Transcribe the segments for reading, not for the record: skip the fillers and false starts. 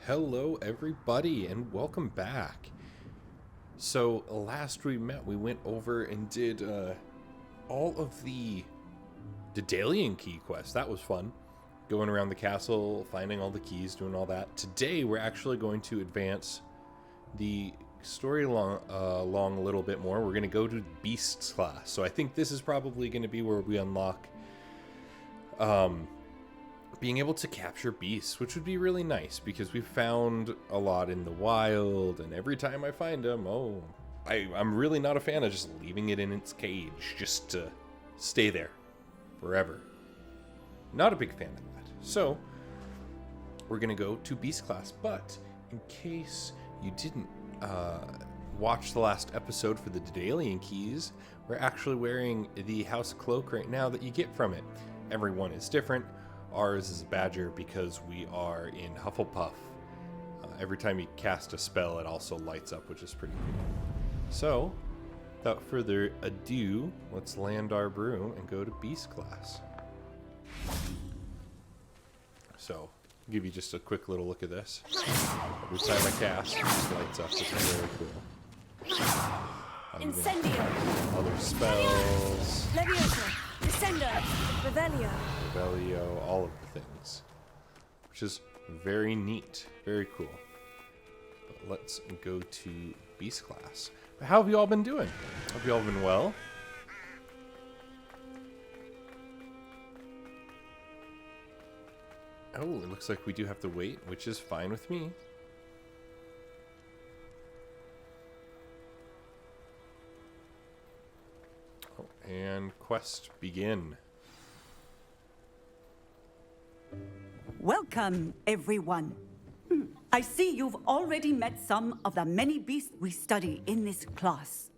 Hello, everybody, and welcome back. So, last we met, we went over and did all of the Daedalian key quests. That was fun. Going around the castle, finding all the keys, doing all that. Today, we're actually going to advance the story along a little bit more. We're going to go to Beasts class. So, I think this is probably going to be where we unlock being able to capture beasts, which would be really nice because we found a lot in the wild, and every time I find them, I'm really not a fan of just leaving it in its cage just to stay there forever. Not a big fan of that. So we're gonna go to beast class, but in case you didn't watch the last episode for the Daedalian keys, we're actually wearing the house cloak right now that you get from it. Everyone is different. Ours is a badger because we are in Hufflepuff. Every time you cast a spell, it also lights up, which is pretty cool. So, without further ado, let's land our broom and go to Beast class. So, I'll give you just a quick little look at this. Every time I cast, it just lights up, which is very cool. Incendio. Other spells. Leviosa. Descender. Revelio. Revelio, all of the things. Which is very neat. Very cool. But let's go to Beast class. But how have you all been doing? Hope you all been well. Oh, it looks like we do have to wait, which is fine with me. And quest begin. Welcome, everyone. I see you've already met some of the many beasts we study in this class.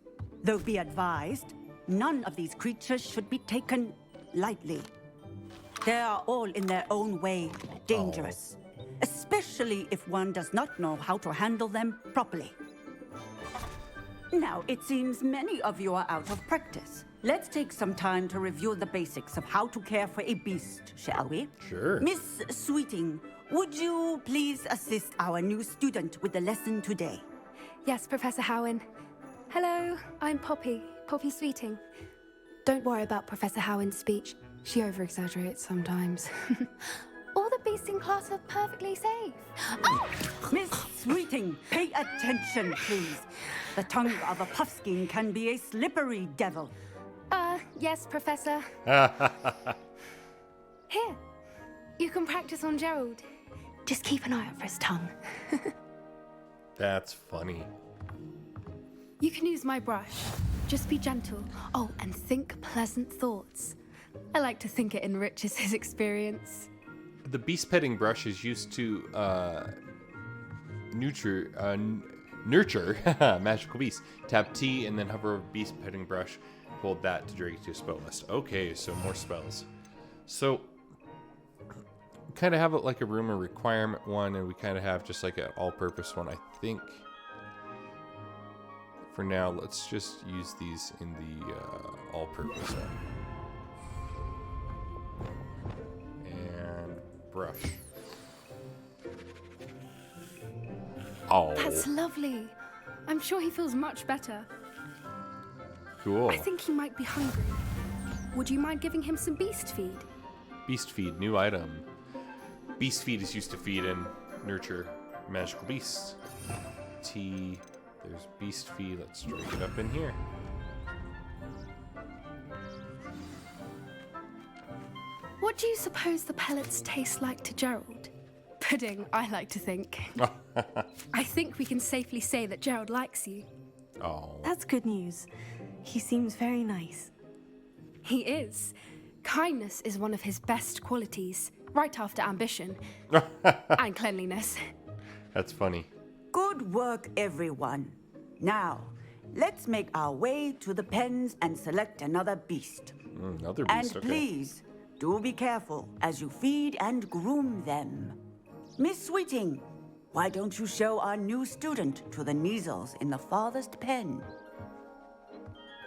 Though be advised, none of these creatures should be taken lightly. They are all in their own way dangerous, especially if one does not know how to handle them properly. Now, it seems many of you are out of practice. Let's take some time to review the basics of how to care for a beast, shall we? Sure. Miss Sweeting, would you please assist our new student with the lesson today? Yes, Professor Howen. Hello, I'm Poppy Sweeting. Don't worry about Professor Howen's speech. She over-exaggerates sometimes. All the beasts in class are perfectly safe. Oh! Miss Sweeting, pay attention, please. The tongue of a puffskein can be a slippery devil. Yes, Professor. Here, you can practice on Gerald. Just keep an eye out for his tongue. That's funny. You can use my brush. Just be gentle. Oh, and think pleasant thoughts. I like to think it enriches his experience. The beast petting brush is used to nurture magical beasts. Tap T and then hover over beast petting brush. Hold that to drag it to a spell list. Okay, so more spells. So we kind of have it like a room of requirement one, and we kind of have just like an all-purpose one. I think for now, let's just use these in the all-purpose one. And brush. Oh, That's lovely. I'm sure he feels much better. cool. I think he might be hungry. Would you mind giving him some beast feed? Beast feed, new item. Beast feed is used to feed and nurture magical beasts. T, there's beast feed. Let's drag it up in here. What do you suppose the pellets taste like to Gerald? Pudding, I like to think. I think we can safely say that Gerald likes you. Oh, That's good news. He seems very nice. He is. Kindness is one of his best qualities, right after ambition and cleanliness. that's funny. Good work, everyone. Now, let's make our way to the pens and select another beast. Another And beast, okay. please, do be careful as you feed and groom them. Miss Sweeting, why don't you show our new student to the Neasels in the farthest pen?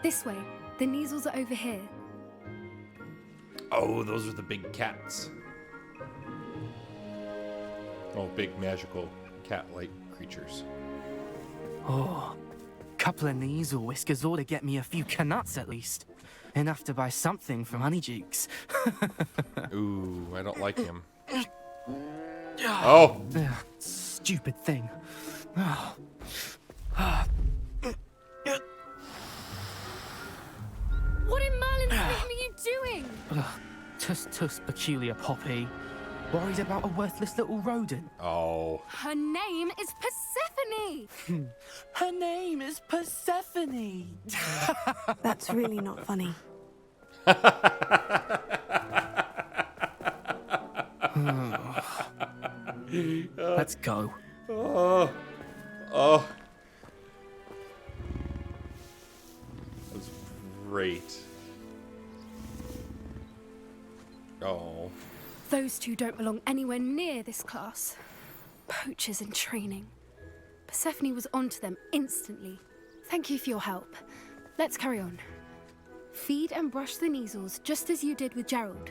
This way. The Neasels are over here. Oh, those are the big cats. Oh, big magical cat-like creatures. Oh, couple of these or whiskers ought to get me a few canuts at least. Enough to buy something from Honeydukes. Ooh, I don't like him. Oh! Ugh, stupid thing. What in Merlin's name are you doing? Tus peculiar Poppy. Worried about a worthless little rodent. Oh. Her name is Persephone. Her name is Persephone. That's really not funny. Let's go. Oh. Oh. That's great. Oh. Those two don't belong anywhere near this class. Poachers in training. Persephone was onto them instantly. Thank you for your help. Let's carry on. Feed and brush the measles just as you did with Gerald.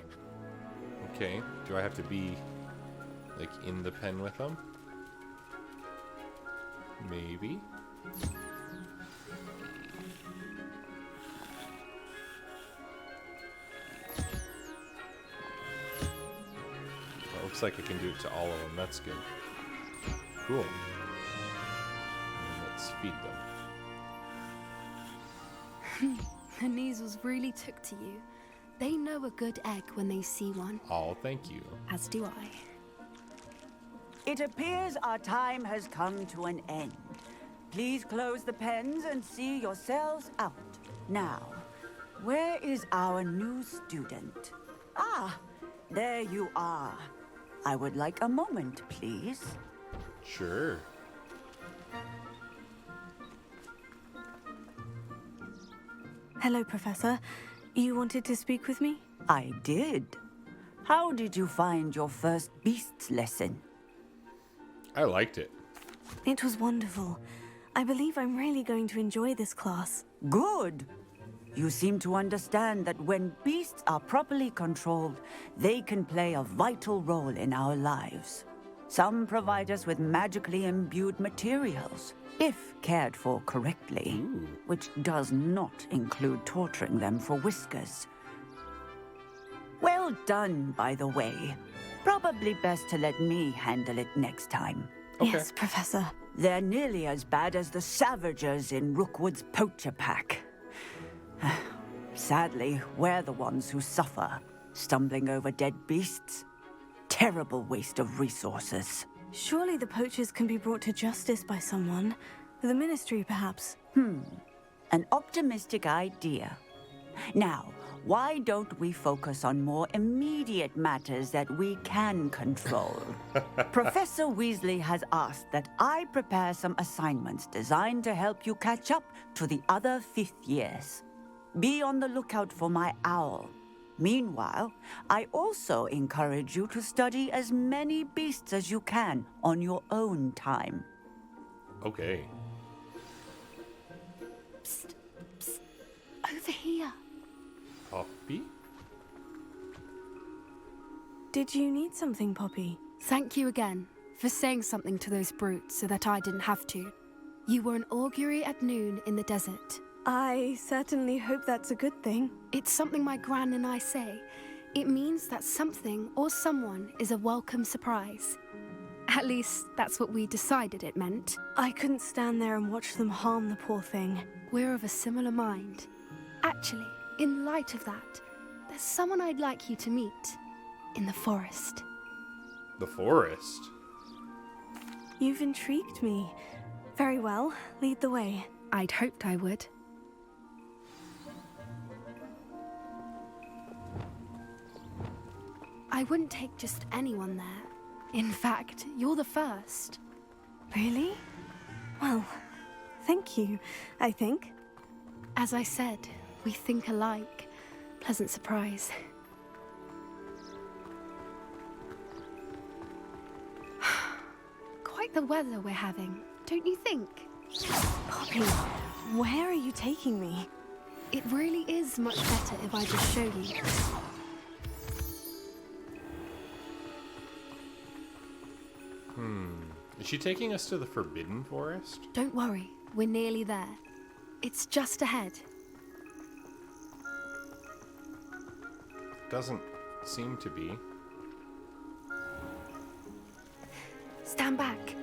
Okay. Do I have to be, like, in the pen with them? Maybe. Well, it looks like I can do it to all of them. That's good. Cool. And let's feed them. The measles really took to you. They know a good egg when they see one, Oh, thank you. as do I. It appears our time has come to an end. Please close the pens and see yourselves out. Now, where is our new student? Ah, there you are. I would like a moment, please. Sure. Hello, Professor. You wanted to speak with me? I did. How did you find your first beasts lesson? I liked it. It was wonderful. I believe I'm really going to enjoy this class. Good. You seem to understand that when beasts are properly controlled, they can play a vital role in our lives. Some provide us with magically imbued materials, if cared for correctly, which does not include torturing them for whiskers. Well done, by the way. Probably best to let me handle it next time. Okay. Yes, Professor. They're nearly as bad as the Savagers in Rookwood's poacher pack. Sadly, we're the ones who suffer, stumbling over dead beasts. Terrible waste of resources. Surely the poachers can be brought to justice by someone. The Ministry, perhaps. An optimistic idea. Now, why don't we focus on more immediate matters that we can control? Professor Weasley has asked that I prepare some assignments designed to help you catch up to the other fifth years. Be on the lookout for my owl. Meanwhile, I also encourage you to study as many beasts as you can on your own time. Okay. Psst, psst. Over here. Poppy? Did you need something, Poppy? Thank you again for saying something to those brutes so that I didn't have to. You were an augury at noon in the desert. I certainly hope that's a good thing. It's something my gran and I say. It means that something or someone is a welcome surprise. At least, that's what we decided it meant. I couldn't stand there and watch them harm the poor thing. We're of a similar mind. Actually, in light of that, there's someone I'd like you to meet. In the forest. The forest? You've intrigued me. Very well, lead the way. I'd hoped I would. I wouldn't take just anyone there. In fact, you're the first. Really? Well, thank you, I think. As I said, we think alike. Pleasant surprise. Quite the weather we're having, don't you think? Poppy, where are you taking me? It really is much better if I just show you. Is she taking us to the Forbidden Forest? Don't worry, we're nearly there. It's just ahead. Doesn't seem to be. Stand back.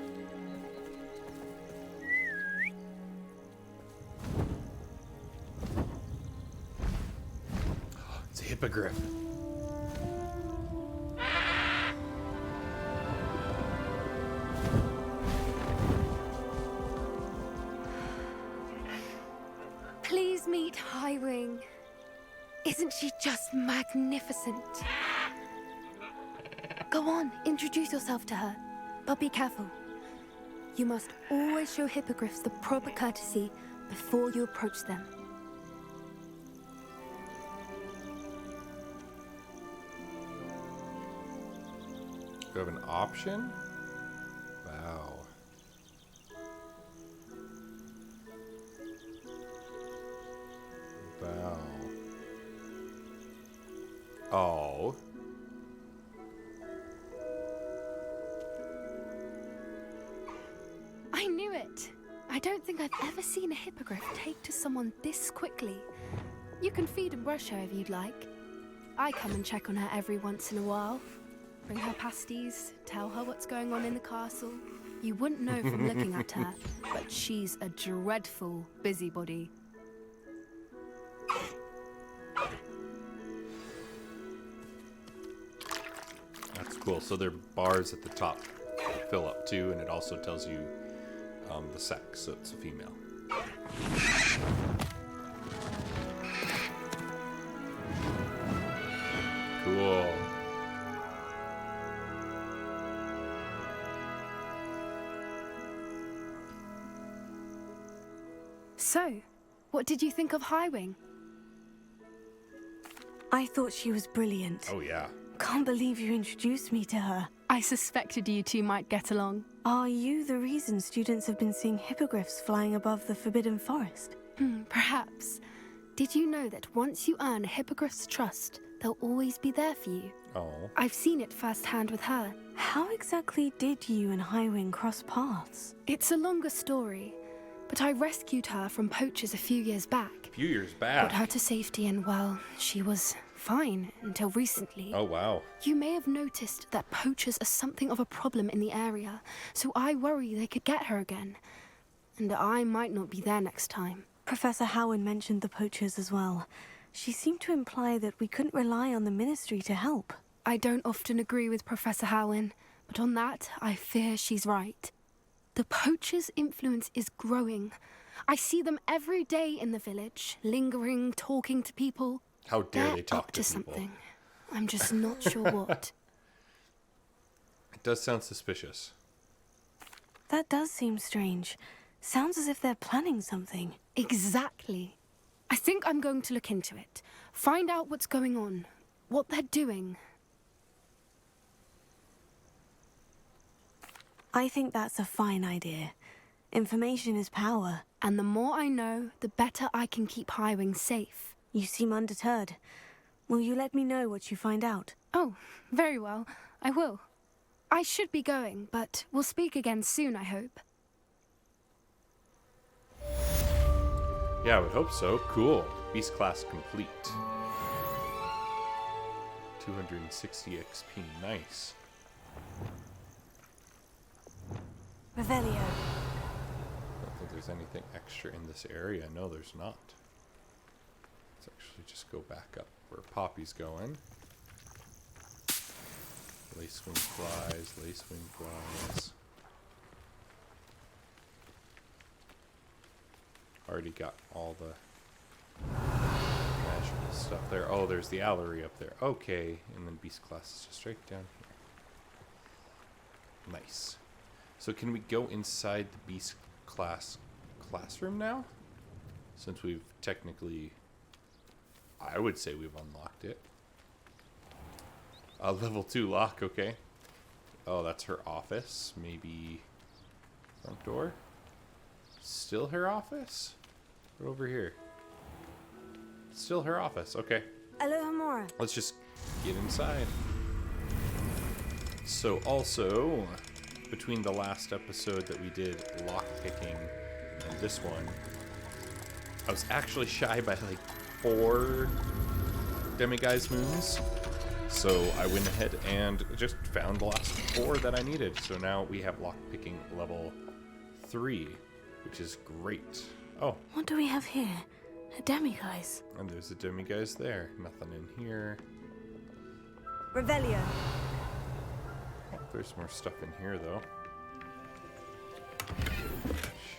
It's a hippogriff. Please meet Highwing. Isn't she just magnificent? Go on, introduce yourself to her. But be careful. You must always show hippogriffs the proper courtesy before you approach them. Do you have an option? Wow. Wow. Oh. I knew it. I don't think I've ever seen a hippogriff take to someone this quickly. You can feed and brush her if you'd like. I come and check on her every once in a while. Bring her pasties, tell her what's going on in the castle. You wouldn't know from looking at her, but she's a dreadful busybody. That's cool. So there are bars at the top fill up too, and it also tells you the sex, so it's a female. Cool. So, what did you think of Highwing? I thought she was brilliant. Oh yeah. Can't believe you introduced me to her. I suspected you two might get along. Are you the reason students have been seeing hippogriffs flying above the Forbidden Forest? Perhaps. Did you know that once you earn a hippogriff's trust, they'll always be there for you? Oh. I've seen it firsthand with her. How exactly did you and Highwing cross paths? It's a longer story, but I rescued her from poachers a few years back. A few years Got back. her to safety and, well, she was fine until recently. Oh wow. You may have noticed that poachers are something of a problem in the area, so I worry they could get her again. And I might not be there next time. Professor Howin mentioned the poachers as well. She seemed to imply that we couldn't rely on the ministry to help. I don't often agree with Professor Howin, but on that, I fear she's right. The poachers' influence is growing. I see them every day in the village, lingering, talking to people. How dare They're they talk up to to people? something. I'm just not sure what. It does sound suspicious. That does seem strange. Sounds as if they're planning something. Exactly. I think I'm going to look into it. Find out what's going on, what they're doing. I think that's a fine idea. Information is power. And the more I know, the better I can keep Highwing safe. You seem undeterred. Will you let me know what you find out? Oh, very well. I will. I should be going, but we'll speak again soon, I hope. Yeah, I would hope so. Cool. Beast class complete. 260 XP. Nice. Revelio. I don't think there's anything extra in this area. No, there's not. Let's actually just go back up where Poppy's going. Lacewing flies, lacewing flies. Already got all the magical stuff there. Oh, there's the Allery up there. Okay, and then Beast class is just right down here. Nice. So can we go inside the Beast class classroom now? Since we've technically, I would say we've unlocked it. Level 2 lock, okay. Oh, that's her office. Maybe front door? Still her office? What over here? Still her office, okay. Aloha Mora. Let's just get inside. So also, between the last episode that we did lockpicking and this one, I was actually shy by like 4 demiguise moons. So I went ahead and just found the last 4 that I needed. So now we have lockpicking level 3, which is great. Oh. What do we have here? A demiguise. And there's a demiguise there. Nothing in here. Revelio. There's more stuff in here, though.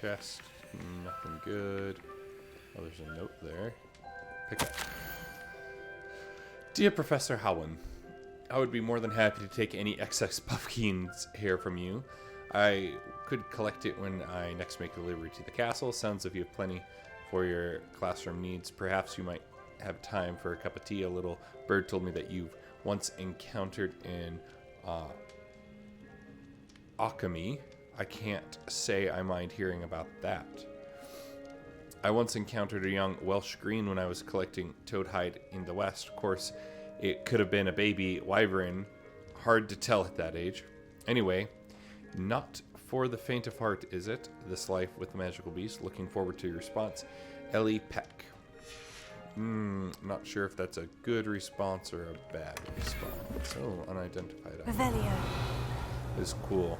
Chest. Nothing good. Oh, there's a note there. Pick up. Dear Professor Howen, I would be more than happy to take any excess pumpkin's hair from you. I could collect it when I next make delivery to the castle. Sounds if you have plenty for your classroom needs. Perhaps you might have time for a cup of tea. A little bird told me that you've once encountered in alchemy. I can't say I mind hearing about that. I once encountered a young Welsh green when I was collecting toadhide in the west. Of course, it could have been a baby wyvern. Hard to tell at that age. Anyway, not for the faint of heart, is it? This life with the magical beast. Looking forward to your response. Ellie Peck. Not sure if that's a good response or a bad response. Oh, unidentified. Revelio. Is cool.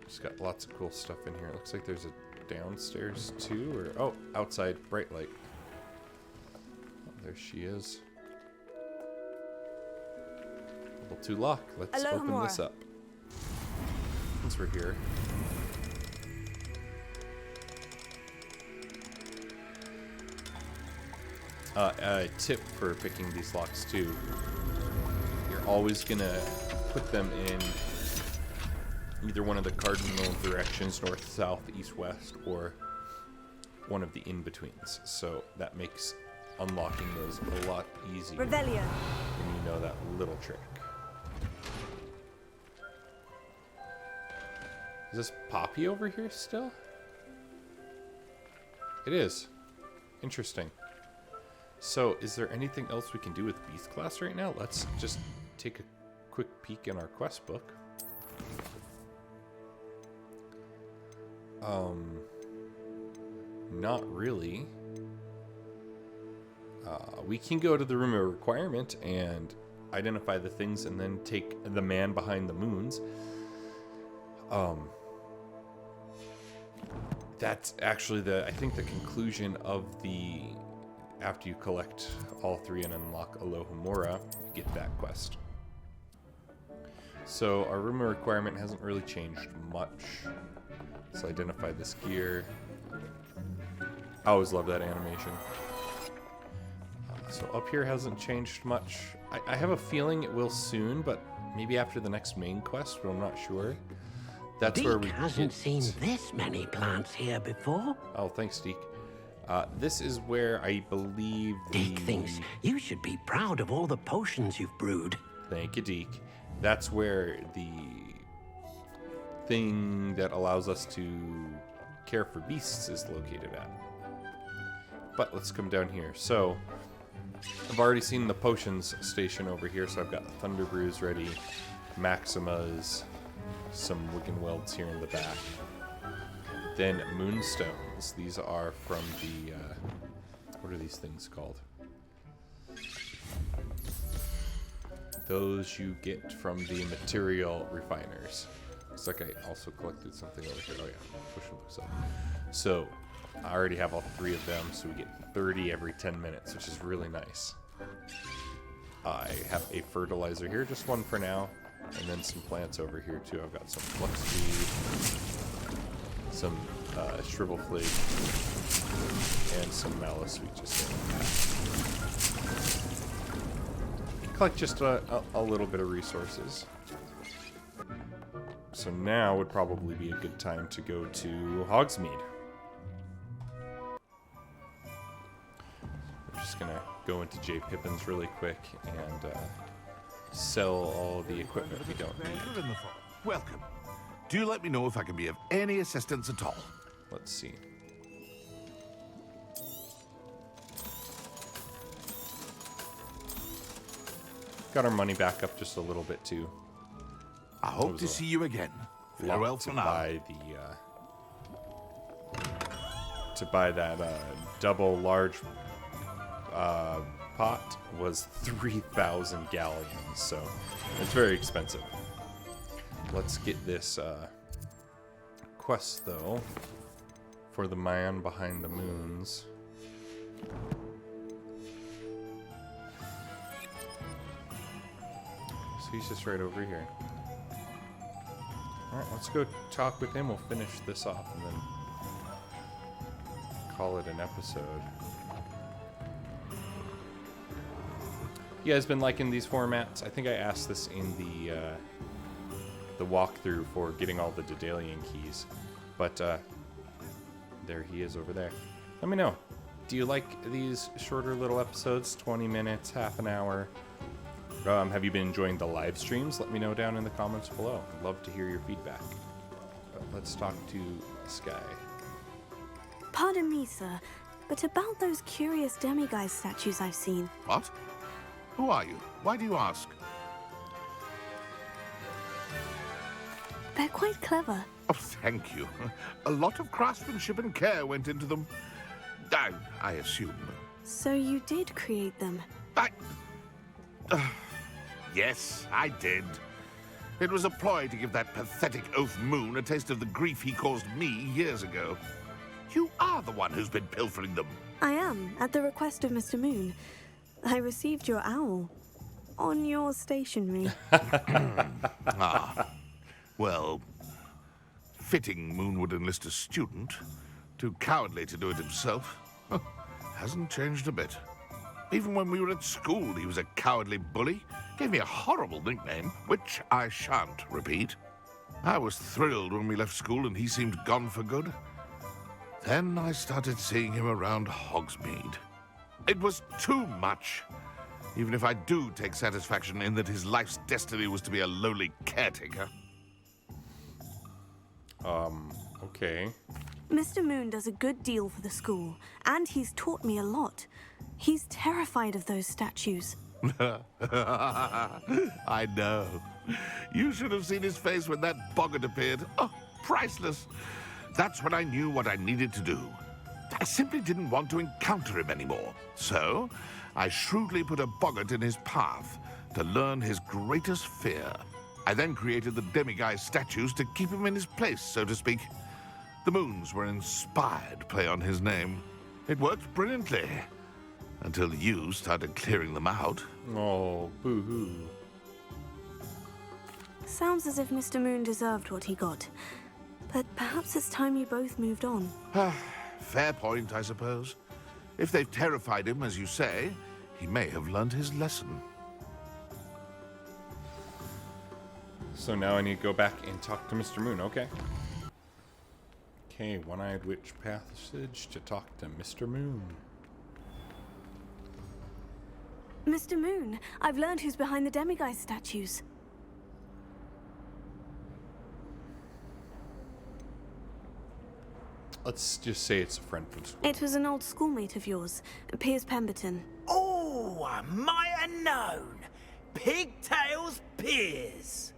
Just got lots of cool stuff in here. It looks like there's a downstairs too, or oh, outside bright light. Oh, there she is. Level 2 lock. Let's open this up. Since we're here. A tip for picking these locks too. You're always gonna put them in either one of the cardinal directions, north, south, east, west, or one of the in-betweens. So that makes unlocking those a lot easier. Revelio. When you know that little trick. Is this Poppy over here still? It is. Interesting. So, is there anything else we can do with Beast class right now? Let's just take a quick peek in our quest book. Not really. We can go to the room of requirement and identify the things and then take the man behind the moons. That's actually I think the conclusion of the, after you collect all 3 and unlock Alohomora, you get that quest. So our room of requirement hasn't really changed much. Let's identify this gear. I always love that animation. So up here hasn't changed much. I have a feeling it will soon, but maybe after the next main quest, but I'm not sure. That's where we hasn't seen this many plants here before. Oh, thanks, Deke. This is where I believe Deke thinks you should be proud of all the potions you've brewed. Thank you, Deke. That's where the thing that allows us to care for beasts is located at. But let's come down here. So, I've already seen the potions station over here, so I've got Thunder Brews ready, Maximas, some Wiggenwelds here in the back. Then Moonstones. These are from the, what are these things called? Those you get from the material refiners. Looks like I also collected something over here. Oh yeah, push looks up. So, I already have all 3 of them, so we get 30 every 10 minutes, which is really nice. I have a fertilizer here, just 1 for now, and then some plants over here too. I've got some flux seed, some shrivel flake, and some mallowsweet just in. Collect just a little bit of resources. So now would probably be a good time to go to Hogsmeade. I'm just gonna go into J. Pippin's really quick and sell all the equipment we don't need. Welcome. Do let me know if I can be of any assistance at all. Let's see. Got our money back up just a little bit too. I hope to see you again. Farewell lot for to now. buy that double large pot was 3,000 galleons, so it's very expensive. Let's get this quest though for the man behind the moons. So he's just right over here. Alright, let's go talk with him. We'll finish this off and then call it an episode. You guys been liking these formats? I think I asked this in the walkthrough for getting all the Daedalian keys. But there he is over there. Let me know. Do you like these shorter little episodes? 20 minutes, half an hour? Have you been enjoying the live streams? Let me know down in the comments below. I'd love to hear your feedback. But let's talk to Sky. Pardon me, sir, but about those curious demiguise statues I've seen. What? Who are you? Why do you ask? They're quite clever. Oh, thank you. A lot of craftsmanship and care went into them. I assume. So you did create them? Yes, I did. It was a ploy to give that pathetic oaf Moon a taste of the grief he caused me years ago. You are the one who's been pilfering them. I am, at the request of Mr. Moon. I received your owl on your stationery. Well, fitting Moon would enlist a student. Too cowardly to do it himself. Hasn't changed a bit. Even when we were at school, he was a cowardly bully. Gave me a horrible nickname, which I shan't repeat. I was thrilled when we left school and he seemed gone for good. Then I started seeing him around Hogsmeade. It was too much. Even if I do take satisfaction in that his life's destiny was to be a lowly caretaker. Okay. Mr. Moon does a good deal for the school, and he's taught me a lot. He's terrified of those statues. I know. You should have seen his face when that boggart appeared. Oh, priceless. That's when I knew what I needed to do. I simply didn't want to encounter him anymore. So, I shrewdly put a boggart in his path to learn his greatest fear. I then created the demiguise statues to keep him in his place, so to speak. The moons were inspired play on his name. It worked brilliantly. Until you started clearing them out. Oh, boo-hoo. Sounds as if Mr. Moon deserved what he got. But perhaps it's time you both moved on. Fair point, I suppose. If they've terrified him, as you say, he may have learned his lesson. So now I need to go back and talk to Mr. Moon, okay? Okay, One-Eyed Witch passage to talk to Mr. Moon. Mr. Moon, I've learned who's behind the demiguise statues. Let's just say it's a friend from school. It was an old schoolmate of yours, Piers Pemberton. Oh, I might have known. Pigtails Piers.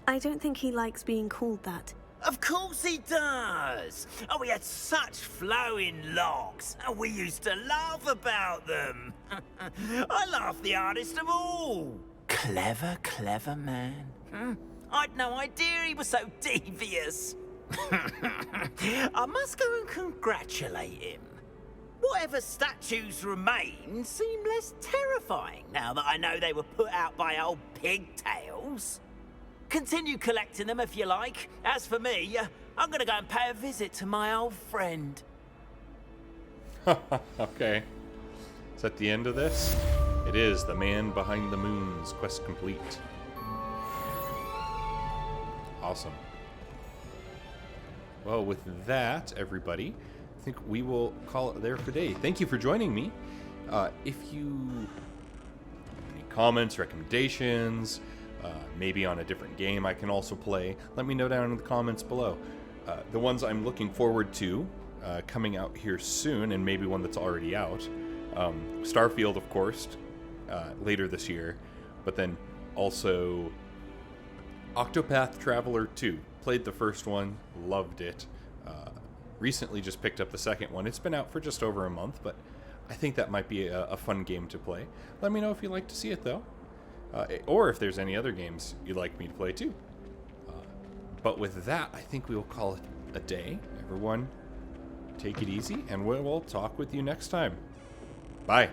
I don't think he likes being called that. Of course he does. Oh, he had such flowing locks, and we used to laugh about them. I laughed the hardest of all. Clever, clever man. I'd no idea he was so devious. I must go and congratulate him. Whatever statues remain seem less terrifying now that I know they were put out by old pigtails. Continue collecting them if you like. As for me, I'm gonna go and pay a visit to my old friend. Okay. Is that the end of this? It is. The Man Behind the Moons. Quest complete. Awesome. Well, with that, everybody, I think we will call it there for today. Thank you for joining me. If you have any comments, recommendations, maybe on a different game I can also play, let me know down in the comments below. The ones I'm looking forward to coming out here soon, and maybe one that's already out. Starfield, of course, later this year, but then Also, Octopath Traveler 2. Played the first one, loved it. Recently just picked up the second one. It's been out for just over a month, but I think that might be a fun game to play. Let me know if you'd like to see it, though. Or if there's any other games you'd like me to play, too. But with that, I think we will call it a day. Everyone, take it easy, and we'll talk with you next time. Bye.